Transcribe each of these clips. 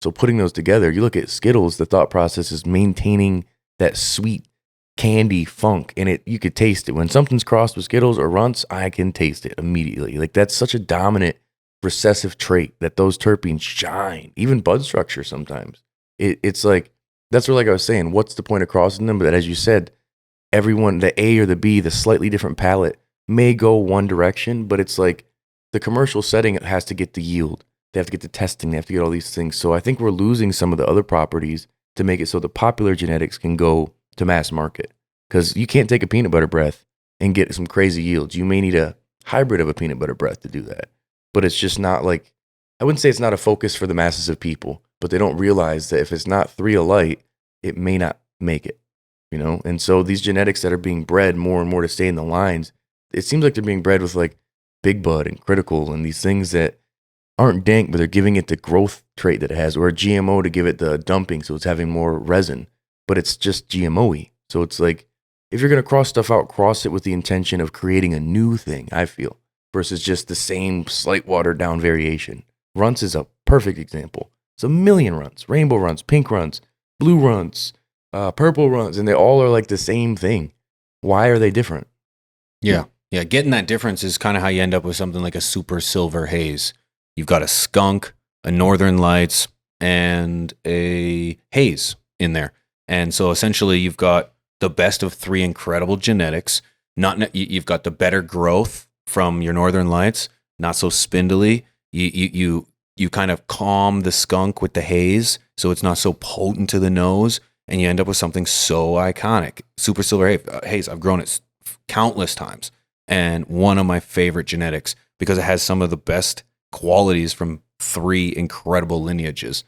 So putting those together, you look at Skittles, the thought process is maintaining that sweet candy funk, and you could taste it. When something's crossed with Skittles or Runtz, I can taste it immediately. Like that's such a dominant recessive trait that those terpenes shine, even bud structure sometimes. It's like, that's where, like I was saying, what's the point of crossing them? But as you said, everyone, the A or the B, the slightly different palate may go one direction, but it's like the commercial setting has to get the yield. They have to get the testing. They have to get all these things. So I think we're losing some of the other properties to make it so the popular genetics can go to mass market. Because you can't take a peanut butter breath and get some crazy yields. You may need a hybrid of a peanut butter breath to do that. But it's just not like, I wouldn't say it's not a focus for the masses of people, but they don't realize that if it's not 3 alike, it may not make it, you know? And so these genetics that are being bred more and more to stay in the lines, it seems like they're being bred with like Big Bud and Critical and these things that aren't dank, but they're giving it the growth trait that it has, or a GMO to give it the dumping, so it's having more resin, but it's just GMO-y. So it's like, if you're going to cross stuff out, cross it with the intention of creating a new thing, I feel, versus just the same slight watered down variation. Runtz is a perfect example. It's a million Runtz, rainbow Runtz, pink Runtz, blue Runtz, purple Runtz, and they all are like the same thing. Why are they different? Yeah. Yeah. Getting that difference is kind of how you end up with something like a super silver haze. You've got a skunk, a Northern Lights, and a haze in there. And so essentially you've got the best of 3 incredible genetics. You've got the better growth from your Northern Lights, not so spindly. You kind of calm the skunk with the haze, so it's not so potent to the nose, and you end up with something so iconic. Super Silver Haze, I've grown it countless times, and one of my favorite genetics because it has some of the best qualities from 3 incredible lineages.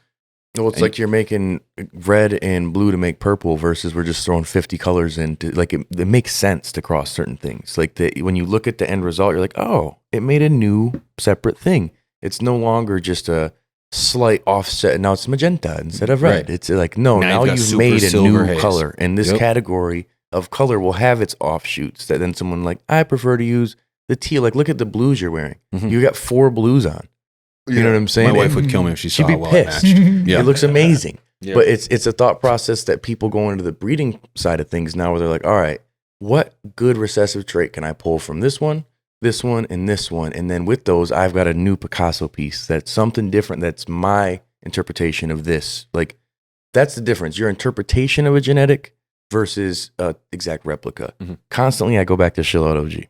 Well, it's like you're making red and blue to make purple versus we're just throwing 50 colors in. Like it makes sense to cross certain things. Like when you look at the end result, you're like, oh, it made a new separate thing. It's no longer just a slight offset. Now it's magenta instead of red. Right. It's like, no, now you've made a new haze. Color. And this category of color will have its offshoots that then someone like, I prefer to use the teal. Like, look at the blues you're wearing. Mm-hmm. You got 4 blues on. You know what I'm saying? My wife would kill me if she saw she'd be how pissed. Well I matched. It looks amazing. Yeah. But it's a thought process that people go into the breeding side of things now where they're like, all right, what good recessive trait can I pull from this one, and this one? And then with those, I've got a new Picasso piece that's something different. That's my interpretation of this. Like, that's the difference. Your interpretation of a genetic versus an exact replica. Mm-hmm. Constantly, I go back to Chill Out OG.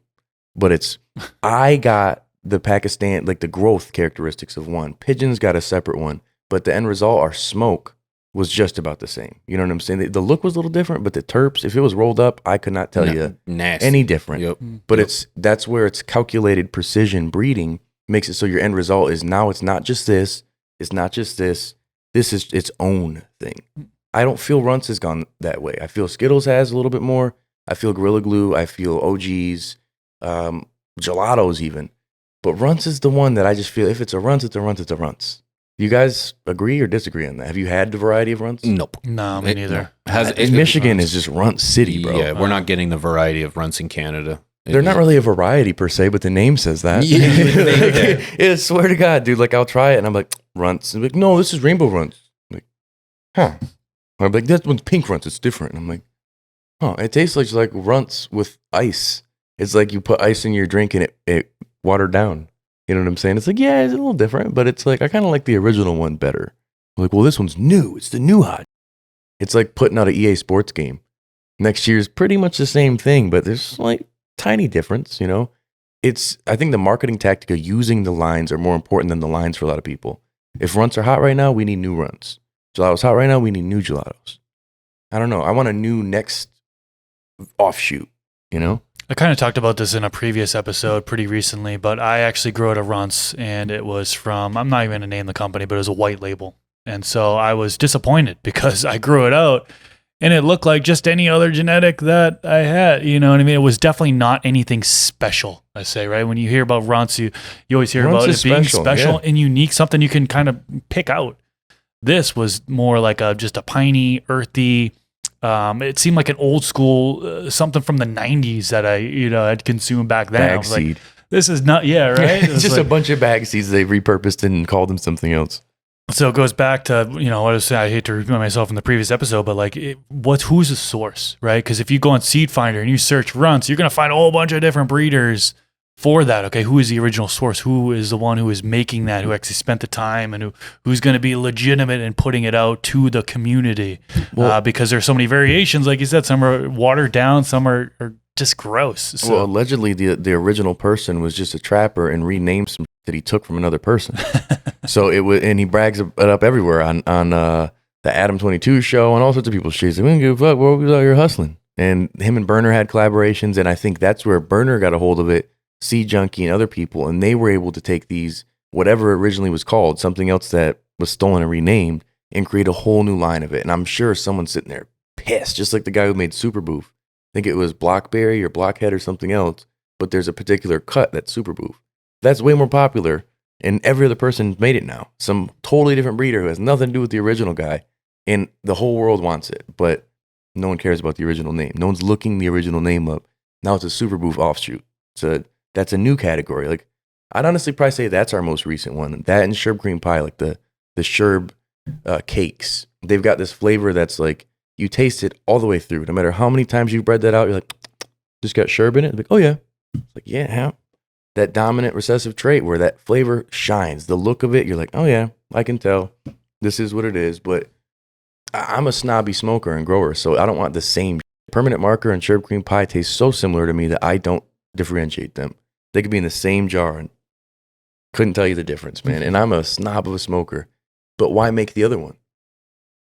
But I got the Pakistan, like the growth characteristics of one. Pigeon's got a separate one, but the end result, our smoke, was just about the same. You know what I'm saying? The look was a little different, but the terps, if it was rolled up, I could not tell you any different. Yep. But that's where it's calculated precision breeding makes it so your end result is now it's not just this, it's not just this, this is its own thing. I don't feel Runtz has gone that way. I feel Skittles has a little bit more. I feel Gorilla Glue. I feel OGs, gelatos even. But Runtz is the one that I just feel if it's a Runtz, it's a Runtz, it's a Runtz. Do you guys agree or disagree on that? Have you had the variety of Runtz? Nope. No, me neither. Michigan is just Runtz City, bro. Yeah, we're not getting the variety of Runtz in Canada. They're not really a variety per se, but the name says that. Yeah, swear to God, dude. Like, I'll try it and I'm like, Runtz. And I'm like, no, this is Rainbow Runtz. I'm like, huh. I'm like, that one's Pink Runtz. It's different. And I'm like, huh. It tastes like Runtz with ice. It's like you put ice in your drink and it watered down. You know what I'm saying? It's like, yeah, it's a little different, but it's like, I kind of like the original one better. I'm like, well, this one's new. It's the new hot. It's like putting out an EA Sports game. Next year's pretty much the same thing, but there's like tiny difference, you know? I think the marketing tactic of using the lines are more important than the lines for a lot of people. If Runtz are hot right now, we need new Runtz. Gelato's hot right now, we need new gelatos. I don't know. I want a new next offshoot, you know? I kind of talked about this in a previous episode pretty recently, but I actually grew out a Runtz, and it was from, I'm not even going to name the company, but it was a white label. And so I was disappointed because I grew it out, and it looked like just any other genetic that I had. You know what I mean? It was definitely not anything special, I say, right? When you hear about Runtz, you always hear about it being special and unique, something you can kind of pick out. This was more like just a piney, earthy, it seemed like an old school, something from the 90s that I had consumed back then. I was like, this is not, right? It's just like a bunch of bag seeds they repurposed and called them something else. So it goes back to, what I was saying. I hate to repeat myself in the previous episode, but like, who's the source, right? Because if you go on Seed Finder and you search Runtz, you're going to find a whole bunch of different breeders for that. Okay, who is the original source? Who is the one who is making that? Who actually spent the time, and who's going to be legitimate in putting it out to the community? Because there's so many variations, like you said. Some are watered down, some are just gross. So. Well, allegedly the original person was just a trapper and renamed some that he took from another person. So it was, and he brags it up everywhere on the Adam 22 show and all sorts of people's shit. He's like, we don't give a fuck. What was out here hustling? And him and Burner had collaborations, and I think that's where Burner got a hold of it. Sea Junkie and other people, and they were able to take these, whatever originally was called, something else that was stolen and renamed, and create a whole new line of it. And I'm sure someone's sitting there pissed, just like the guy who made Super Boof. I think it was Blockberry or Blockhead or something else, but there's a particular cut that's Super Boof. That's way more popular, and every other person made it now. Some totally different breeder who has nothing to do with the original guy, and the whole world wants it, but no one cares about the original name. No one's looking the original name up. Now it's a Super Boof offshoot. That's a new category. Like, I'd honestly probably say that's our most recent one. That and Sherb cream pie, like the Sherb cakes. They've got this flavor that's like, you taste it all the way through. No matter how many times you've bred that out, you're like, just got Sherb in it? Like, oh yeah. It's like, yeah. That dominant recessive trait where that flavor shines. The look of it, you're like, oh yeah, I can tell. This is what it is. But I'm a snobby smoker and grower, so I don't want the same. Permanent Marker and Sherb cream pie taste so similar to me that I don't differentiate them. They could be in the same jar and couldn't tell you the difference, man. And I'm a snob of a smoker, but why make the other one?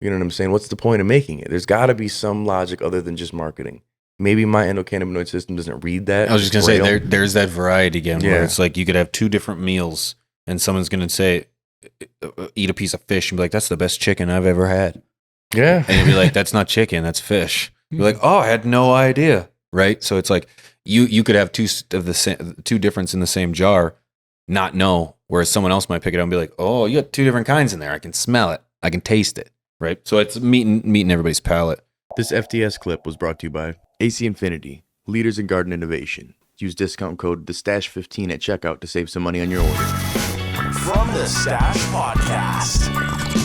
You know what I'm saying? What's the point of making it? There's got to be some logic other than just marketing. Maybe my endocannabinoid system doesn't read that. I was just going to say, there's that variety again, where it's like you could have two different meals and someone's going to say, eat a piece of fish and be like, that's the best chicken I've ever had. Yeah. And you'll be like, that's not chicken, that's fish. You're like, oh, I had no idea. Right? So it's like, you could have two differents in the same jar, not know, whereas someone else might pick it up and be like, oh, you got two different kinds in there. I can smell it. I can taste it. Right? So it's meeting everybody's palate. This FTS clip was brought to you by AC Infinity, leaders in garden innovation. Use discount code TheStash15 at checkout to save some money on your order. From the Stash Podcast.